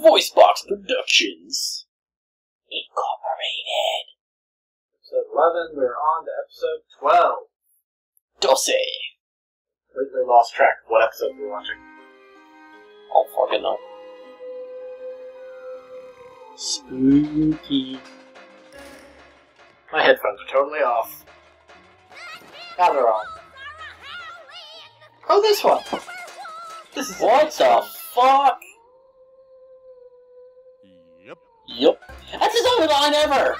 Voicebox Productions Incorporated. Episode 11, we're on to episode 12. Dose. Completely lost track of what episode we're watching. I'll fucking know. Spooky. My headphones are totally off. Now they're on. Oh, this one! This is What the fuck? Yup. That's his only line ever!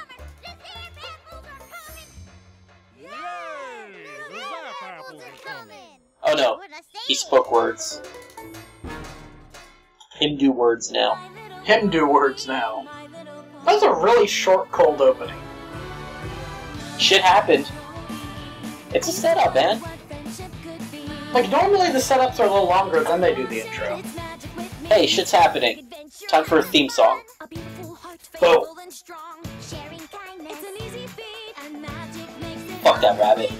Oh no, he spoke words. Him do words now. Him do words now. That was a really short, cold opening. Shit happened. It's a setup, man. Like, normally the setups are a little longer, then they do the intro. Hey, shit's happening. Time for a theme song. Boom. Fuck that rabbit.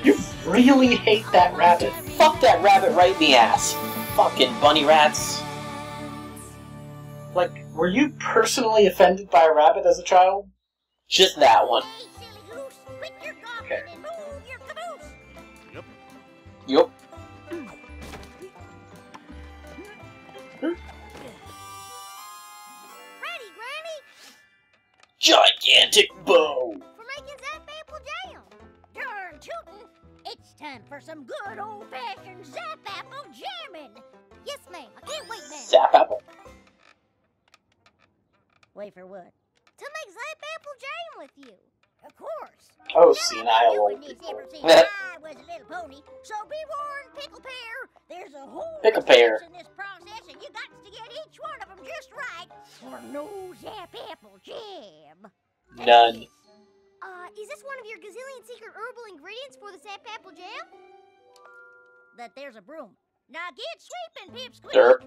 You really hate that rabbit. Fuck that rabbit right in the ass. Fucking bunny rats. Like, were you personally offended by a rabbit as a child? Just that one. Okay. Yup. Ready, Granny? Gigantic bow. For making Zap Apple Jam. Darn tootin'. It's time for some good old-fashioned Zap Apple jamming. Yes, ma'am. I can't wait now. Zap apple. Wait for what? To make Zap Apple jam with you. Of course. Oh, senile old This people. ever since I was a little pony. So be warned, Pickle Pear. There's a whole Pickle Pear. in this process, and you got to get each one of them just right for no Zap Apple jam. None. Is this one of your gazillion secret herbal ingredients for the Zap Apple jam? That there's a broom. Now get sweeping, Pipsqueak. Derp.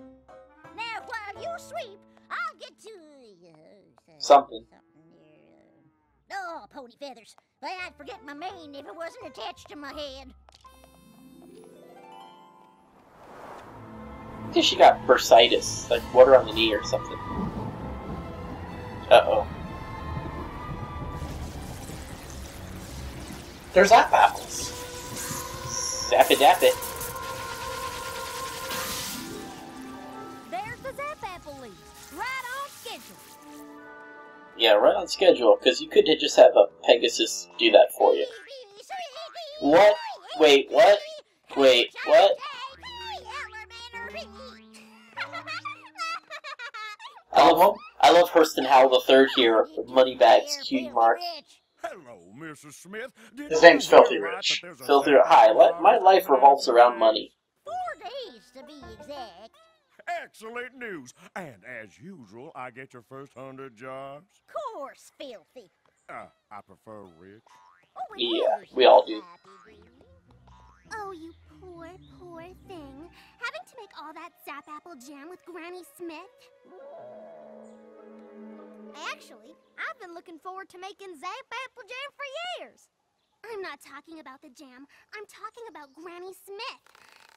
Now while you sweep, I'll get to Something. Oh, pony feathers. Well, I'd forget my mane if it wasn't attached to my head. I think she got bursitis, like water on the knee or something. Uh-oh. There's Zap apples. Zap it, dap it. There's the Zap Apple leaves. Right on schedule. Yeah, right on schedule, because you could just have a Pegasus do that for you. What? Wait, what? Wait, what? I love Hurston Howell the Third here, the Moneybags, cutie mark. Hello, Mrs. Smith. His name's Filthy Rich. Filthy, hi, my life revolves around money. 4 days to be exact. Excellent news. And as usual, I get your first 100 jobs. Course, Filthy. I prefer rich. Oh, it Yeah, is we all do. Oh, you poor, poor thing. Having to make all that Zap Apple jam with Granny Smith? Actually, I've been looking forward to making Zap Apple jam for years. I'm not talking about the jam. I'm talking about Granny Smith.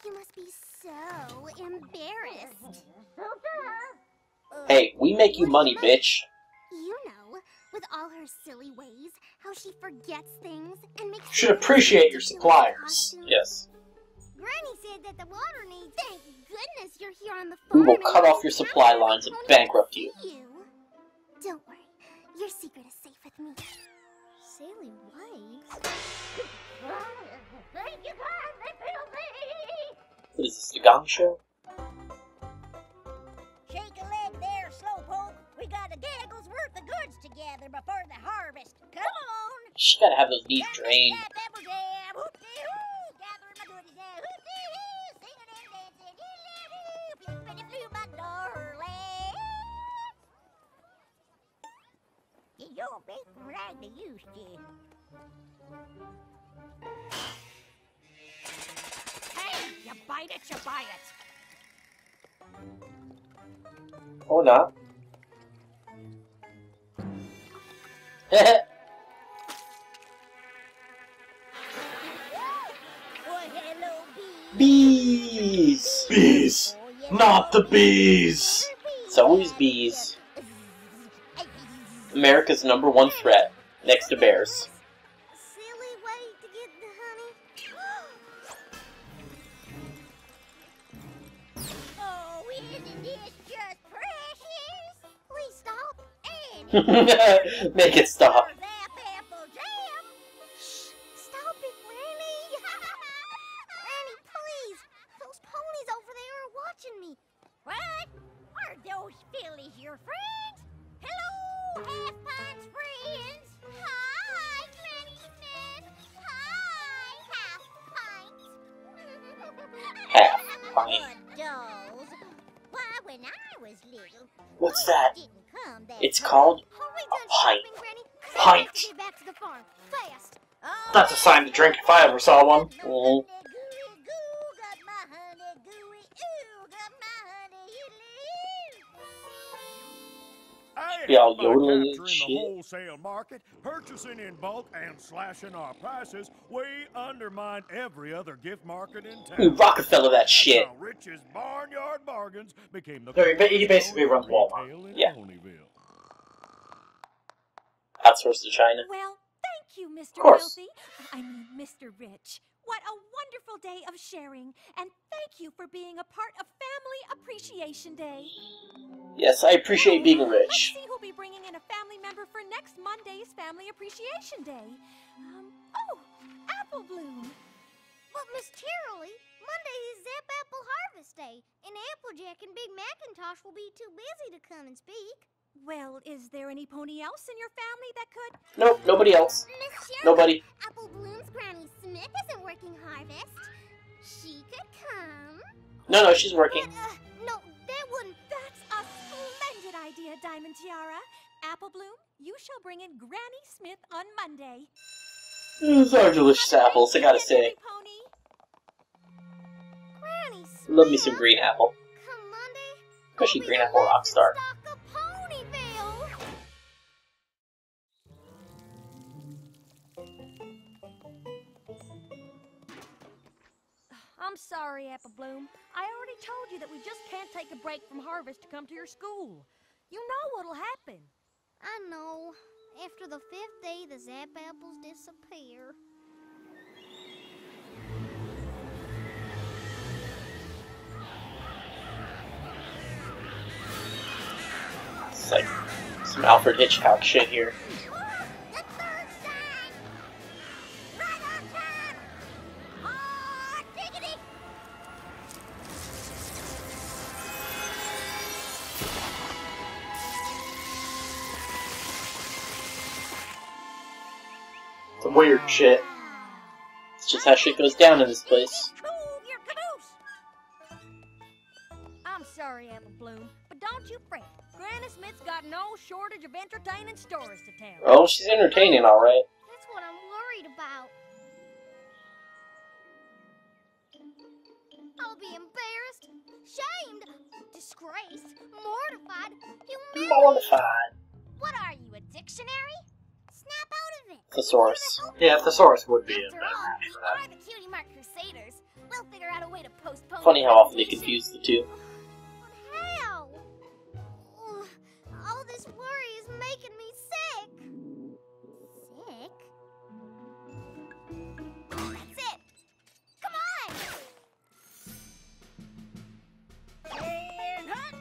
You must be so embarrassed. Hey, we make you money, bitch. You know, with all her silly ways, how she forgets things and makes... Should appreciate your suppliers. Yes. Granny said that the water needs... Thank goodness you're here on the We farm. will and cut I off your supply lines and bankrupt you. Don't worry, your secret is safe with me. Silly ways. Thank you kindly, Filthy. What is this, the Gong Show? Shake a leg there, Slowpoke. We got a gaggle's worth of goods together before the harvest. Come on. She gotta have those knees drained. Zap apple jam. Hoop-dee-hoo. Gathering my goodies now. Hoop-dee-hoo. Singing and dancing. Hoo-dee-hoo. Flippity-floo, my darling. You're baking right to used to. Hey, you bite it, you buy it. Or not. Well, hello, Bees! Bees! Not the bees! It's always bees. America's #1 threat, next to bears. Silly way to get the honey. Oh, isn't this just precious? Please stop. And Make it stop. apple jam. Shh, stop it, Granny. Granny, please. Those ponies over there are watching me. What? Are those fillies your friends? Hello, Half Pint's friends. Hi, Granny Smith. Hi, Half Pint. Half Pint. Dolls. Why, when I was little, What's that? didn't come that It's close. called Hurry, a done pint. shopping, Granny. Pint. I have to get back to the farm. Fast. That's a sign to drink if I ever saw one. Mm. Hey, Y'all by yodeling and capturing shit. the wholesale market, purchasing in bulk, and slashing our prices, we undermine every other gift market in Ooh, town. Rockefeller that That's shit. how Rich's Barnyard Bargains became the So he basically cornerstone runs of Walmart. retail in Yeah. Ponyville. Outsourced to China. Well, thank you, Mr. course. Wealthy. I mean, Mr. Rich. What a wonderful day of sharing, and thank you for being a part of Family Appreciation Day. Yes, I appreciate being Let's rich. see who'll be bringing in a family member for next Monday's Family Appreciation Day. Oh, Apple Bloom. But Miss Cheerilee, Monday is Zap Apple Harvest Day, and Applejack and Big Macintosh will be too busy to come and speak. Well, is there any pony else in your family that could? Nope, nobody else. Miss Cheerilee, Nobody. Apple Bloom's Granny Smith isn't working harvest. She could come. No, she's working. But, no, that wouldn't. That's a splendid idea, Diamond Tiara. Apple Bloom, you shall bring in Granny Smith on Monday. These are delicious apples, I gotta say. Pony. Granny Smith. Love me some green apple. Come Monday. Especially I'll be Green the Apple laughing Rockstar. stock of Ponyville. I'm sorry, Apple Bloom. I already told you that we just can't take a break from harvest to come to your school. You know what'll happen. I know. After the 5th day, the Zap Apples disappear. It's like some Alfred Hitchcock shit here. The 3rd sign! Right on time! Hot diggity! Some weird shit. It's just how shit goes down in this place. Move your caboose! I'm sorry, Apple Bloom, but don't you fret. Granny Smith's got no shortage of entertaining stories to tell. Oh, she's entertaining, alright. That's what I'm worried about. I'll be embarrassed, shamed, disgraced, mortified, humiliated. Mortified. What are you, a dictionary? Snap out of it. Thesaurus. Yeah, Thesaurus would be a After better all, match we for that. are the Cutie Mark Crusaders. We'll figure out a way to postpone. Funny the how often they presentation. confuse the two. But how? Ugh, all this worry is making me sick. Sick? That's it. Come on. And hut!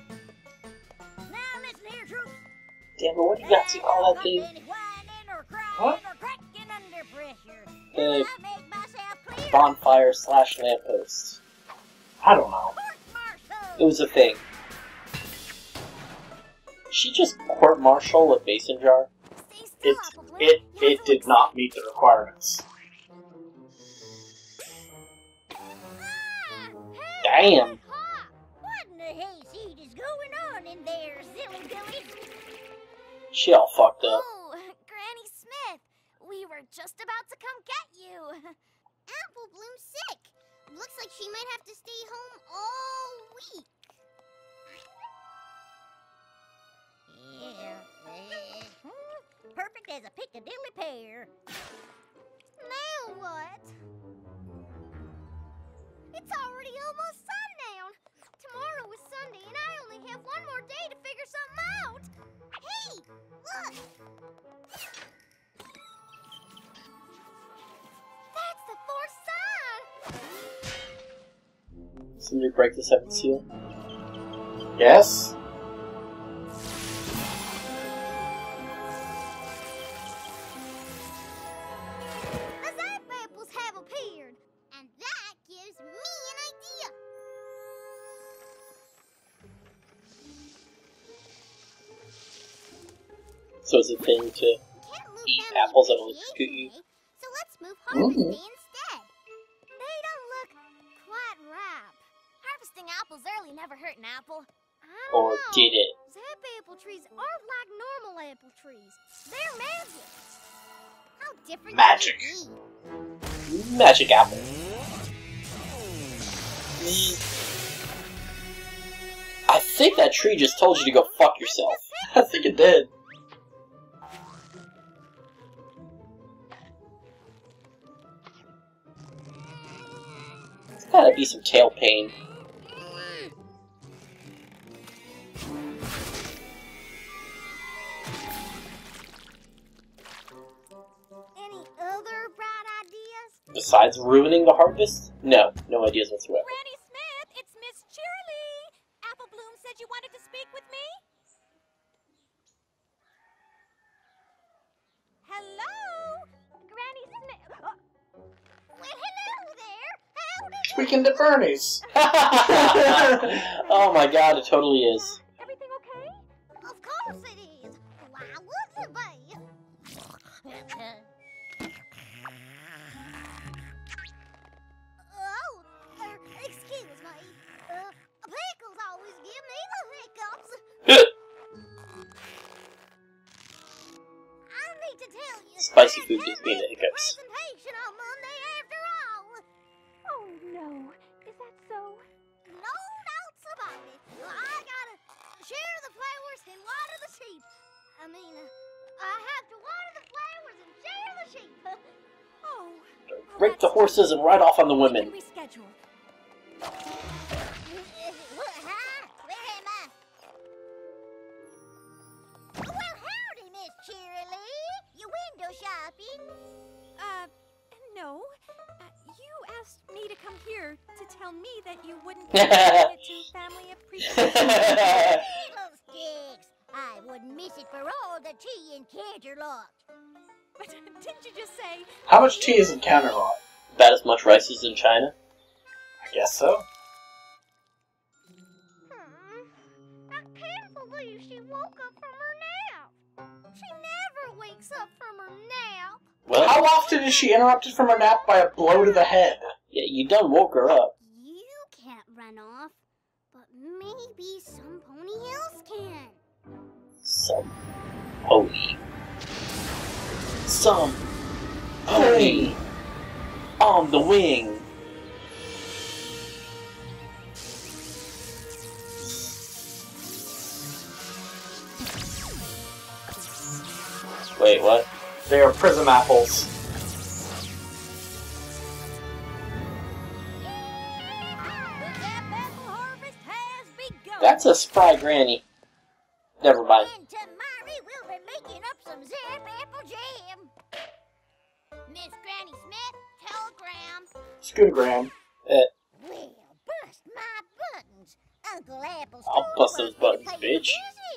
Now listen here, troops. Damn, but what do you got to call that thing? Any whining or crying What? or cracking under pressure. The I make myself clear. bonfire / lamppost. I don't know. Court-martial. It was a thing. She just court-martial a mason jar? Stay still, It Apple Bloom. it You have it to did not meet the requirements. Ah, hey, Damn. ha! What in the hayseed is going on in there, silly Billy? She all fucked up. Oh, Granny Smith, we were just about to come get you. Apple Bloom's sick. Looks like she might have to stay home all week. Yeah. Perfect as a Piccadilly pear. Now what? It's already almost sundown. Tomorrow is Somebody break the 7th seal? Yes? The Zap apples have appeared, and that gives me an idea. So it's a thing to Can't move eat family apples that will appreciation execute you? Day, so let's move Harvest Day instead. They don't look quite ripe. Harvesting apples early never hurt an apple. I don't Or know. did it? Zap apple trees aren't like normal apple trees. They're magic. How different Magic. can it be? Magic apple. I think that tree just told you to go fuck yourself. I think it did. There's gotta be some tail pain. Any other bright ideas? Besides ruining the harvest? No, no ideas whatsoever. Granny Smith, it's Miss Cheerily. Apple Bloom said you wanted to speak with me. Hello? Granny Smith. Well, hello there. Howdy. Tweaking to Bernie's. Oh my god, it totally is. Everything okay? Of course it is. Why wouldn't it be? Oh, excuse me. Pickles always give me the hiccups. I need to tell you. Spicy I food can't gives me the make hiccups. Presentation on Monday after all. Oh no. Is that so? No doubts about it. I gotta share the flowers and water the sheep. I mean, I have to water the flowers and share the sheep. Oh. Break the horses and ride off on the women. We can reschedule. Where am I? Well, howdy, Miss Cheerily. You window shopping? No. You asked me to come here to tell me that you wouldn't miss it to family appreciation. Fiddlesticks! I wouldn't miss it for all the tea in Canterlot. But didn't you just say? How much tea is in Canterlot? About as much rice as in China? I guess so. I can't believe she woke up from her nap. She never wakes up from her nap. Well, How often is she interrupted from her nap by a blow to the head? yeah, you done woke her up. You can't run off, but maybe some pony else can. Some pony. Some pony on the wing. Wait, what? They are prism apples. The Zap apple harvest has begun. That's a spry granny. Never mind. And tomorrow we'll be making up some Zap apple jam. Miss Granny Smith, telegram. Scootagram. Well, bust my buttons. Uncle Apple's I'll told bust us those to buttons, pay bitch. the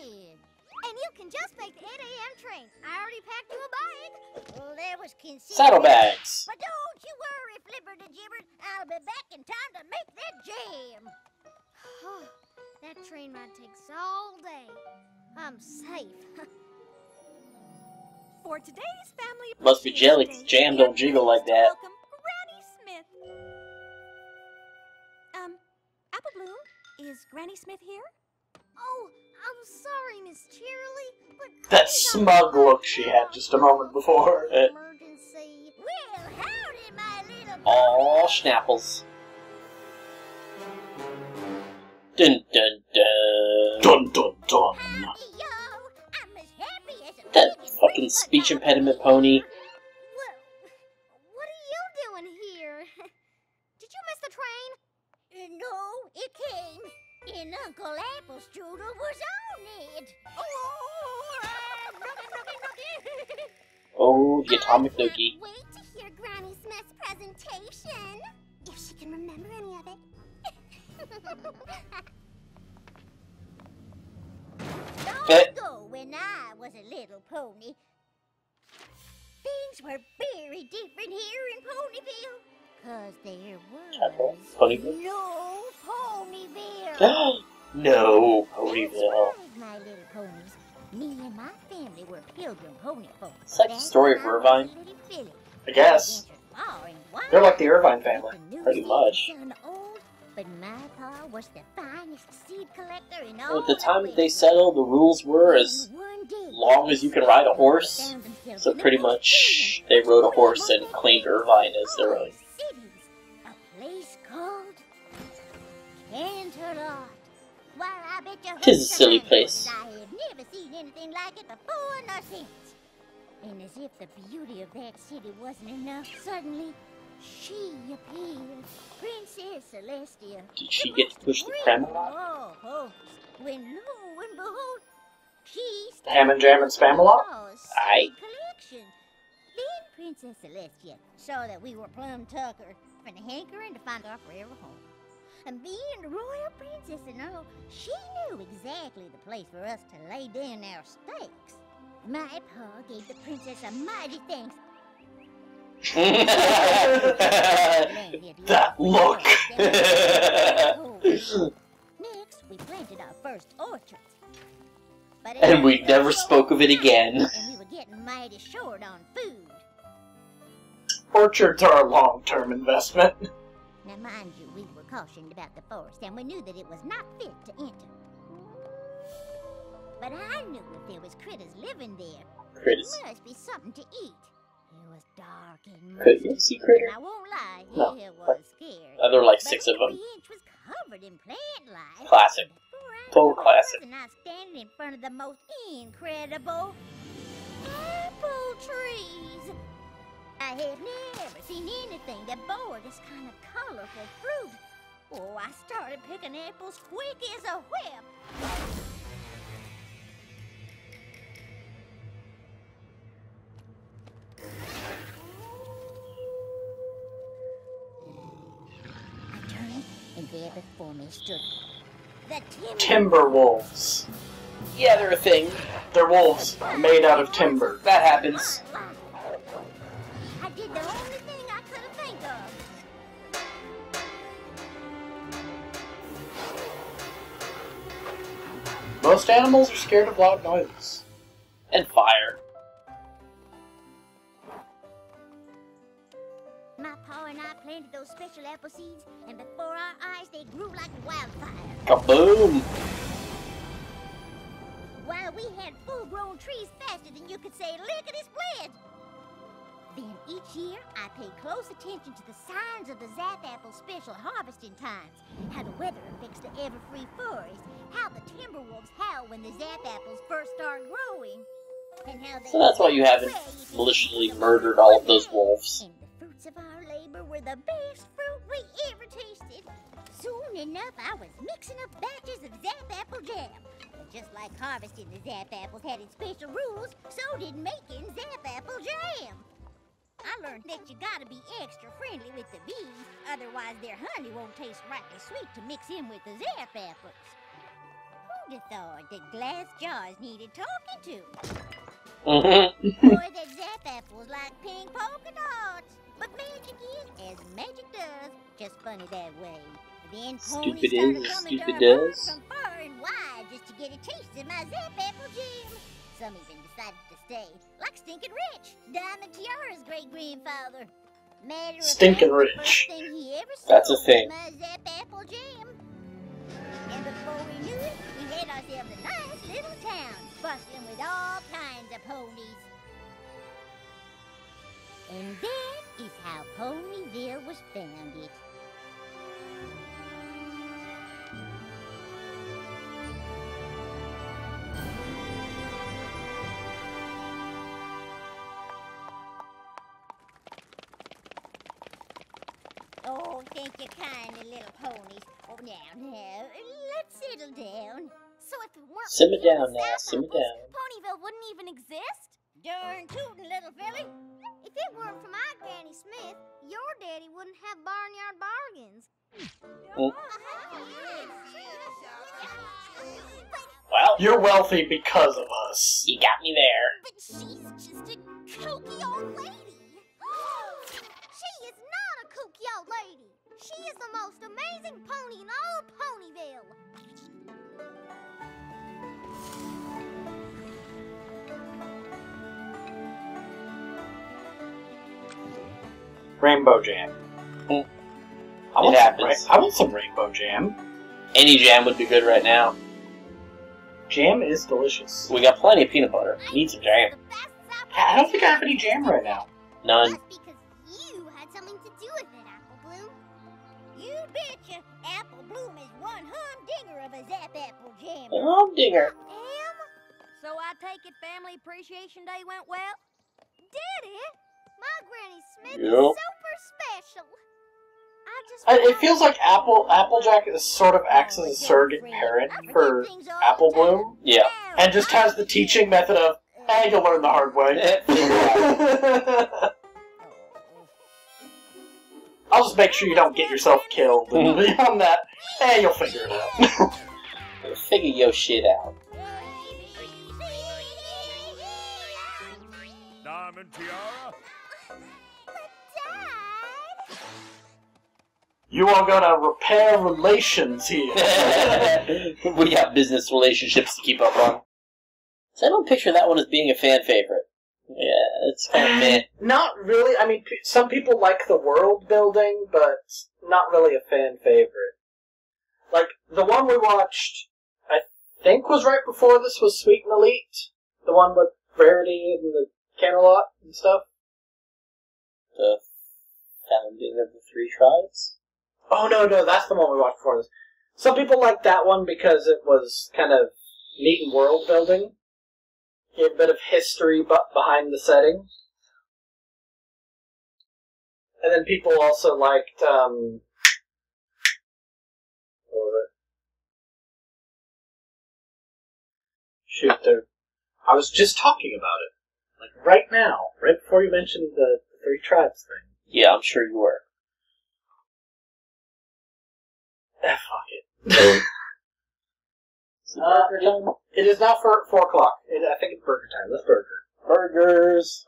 visit. And you can just make the 8 a.m. train. I already packed you a bag. Well, there was consideration. Saddlebags. But don't you worry, Flipper the Gibber. I'll be back in time to make that jam. That train ride takes all day. I'm safe. For today's family Must be jelly, 'cause appreciation jam day, don't jiggle we are like that. pleased to welcome Granny Smith. Apple Bloom, is Granny Smith here? Oh, I'm sorry, Miss Cheerily, but That smug look she had just a moment before. emergency. Well, howdy, my little All schnapples. Dun dun dun. Dun dun dun. Howdy, yo. I'm as happy as a That pig in fucking green, speech but impediment pony. Well, what are you doing here? Did you miss the train? No, it came. And Uncle Apple's strudel was on it. Oh, the atomic I can't nookie. wait to hear Granny Smith's presentation. If she can remember any of it. Long ago, when I was a little pony, things were very different here in Ponyville. 'Cause there was Ponyville? no Ponyville. No, Ponyville. Despite my little ponies, me and my family were pilgrim pony folk. It's like the story of Irvine. I guess. They're like the Irvine family. Pretty much. But my pa was the finest seed collector in Well, all at the time the that they settled, the rules were as one day, long as you can ride a horse. found themselves So in pretty the much woods, they rode a horse and claimed Irvine as their own. cities, a place called Canterlot. Well, I bet you Tis a hope silly to place. find I have never seen anything like it before nor since. And as if the beauty of that city wasn't enough, suddenly she appeared, Princess Celestia. Did she get to push the pram a lot? Oh, when lo and behold, she Ham and Jam and Spamalot? Aye. collection. Then Princess Celestia saw that we were plum tucker and hankering to find our forever home. And being the royal princess and all, she knew exactly the place for us to lay down our stakes. My pa gave the princess a mighty thanks. That look! Next, we planted our first orchard. But And we never spoke of it again. And we were getting mighty short on food. Orchards are a long-term investment. Now, mind you, we were cautioned about the forest, and we knew that it was not fit to enter. But I knew if there was critters living there, Critters. there must be something to eat. It was dark and Could you musty, see critter? and I won't lie, No. it was scary. There were like But 6 of them. every inch was covered in plant life. Classic. Before I Total knew it, classic. wasn't I standing in front of the most incredible apple trees? I have never seen anything that bore this kind of colorful fruit. Oh, I started picking apples quick as a whip. I turned, and there before me stood the Timber wolves. Yeah, they're a thing. They're wolves made out of timber. That happens. I did the only thing I could think of. Most animals are scared of loud noises. And fire. My pa and I planted those special apple seeds, and before our eyes they grew like wildfire. Kaboom! While we had full-grown trees faster than you could say lickety-split. Then each year, I paid close attention to the signs of the Zap Apple special harvesting times, how the weather affects the ever-free forest, how the timber wolves howl when the Zap Apples first start growing, and how they... So that's why you haven't maliciously murdered all of those wolves. And the fruits of our labor were the best fruit we ever tasted. Soon enough, I was mixing up batches of Zap Apple jam. But just like harvesting the Zap Apples had its special rules, so did making Zap Apple jam. I learned that you gotta be extra friendly with the bees, otherwise their honey won't taste rightly sweet to mix in with the Zap Apples. Who'd have thought that glass jars needed talking to? Boy, that Zap Apples like pink polka dots. But magic is as magic does, just funny that way. Then Stupid ponies started is as coming stupid down does. from far and wide just to get a taste of my Zap Apple jam. Some even decided to stay, like Stinkin' Rich, Diamond Tiara's great-grandfather. Matter of Stinkin' fact, the Rich. first thing he ever That's a saw thing. was my Zap Apple jam. And before we knew it, we had ourselves a nice little town, bustling with all kinds of ponies. And that is how Ponyville was founded. Oh, thank you kindly, little ponies. Oh, now, let's settle down. So if it weren't Simmer for you and down now, Zap simmer Apples, down. Ponyville wouldn't even exist? darn tootin' little filly. If it weren't for my Granny Smith, your daddy wouldn't have barnyard bargains. Well, You're wealthy because of us. you got me there. But she's just a kooky old lady. She is not a kooky old lady. She is the most amazing pony in all Ponyville. Rainbow jam. It happens. I want some rainbow jam. Any jam would be good right now. Jam is delicious. We got plenty of peanut butter. Need some jam. I don't think I have any jam right now. None. That's because you had something to do with it, Apple Bloom. You betcha. Apple Bloom is one humdinger of a Zap Apple Jam. Oh, digger. So I take it Family Appreciation Day went well? Did it? My Granny Smith Yep. is super special. I just It feels like Applejack is sort of acts as a surrogate parent for Apple Bloom, Yeah. and just has the teaching method of, hey, you'll learn the hard way. I'll just make sure you don't get yourself killed, and beyond that, hey, you'll figure it out. Figure your shit out. Diamond Tiara? Dad? You are gonna repair relations here. We got business relationships to keep up on. So I don't picture that one as being a fan favorite. Yeah, it's kind of meh. Not really. I mean, some people like the world building, but not really a fan favorite. Like, the one we watched, I think was right before this, was Sweet and Elite. The one with Rarity and the Camelot and stuff. The founding of the 3 tribes? Oh, no, that's the one we watched before this. Some people like that one because it was kind of neat and world building. Gave a bit of history behind the setting. And then people also liked, what was it? Shoot, I was just talking about it. Like, right now. Right before you mentioned the 3 tribes thing. Yeah, I'm sure you were. Fuck it. Burger time? It is not for 4 o'clock. I think it's burger time. Let's burger. Burgers.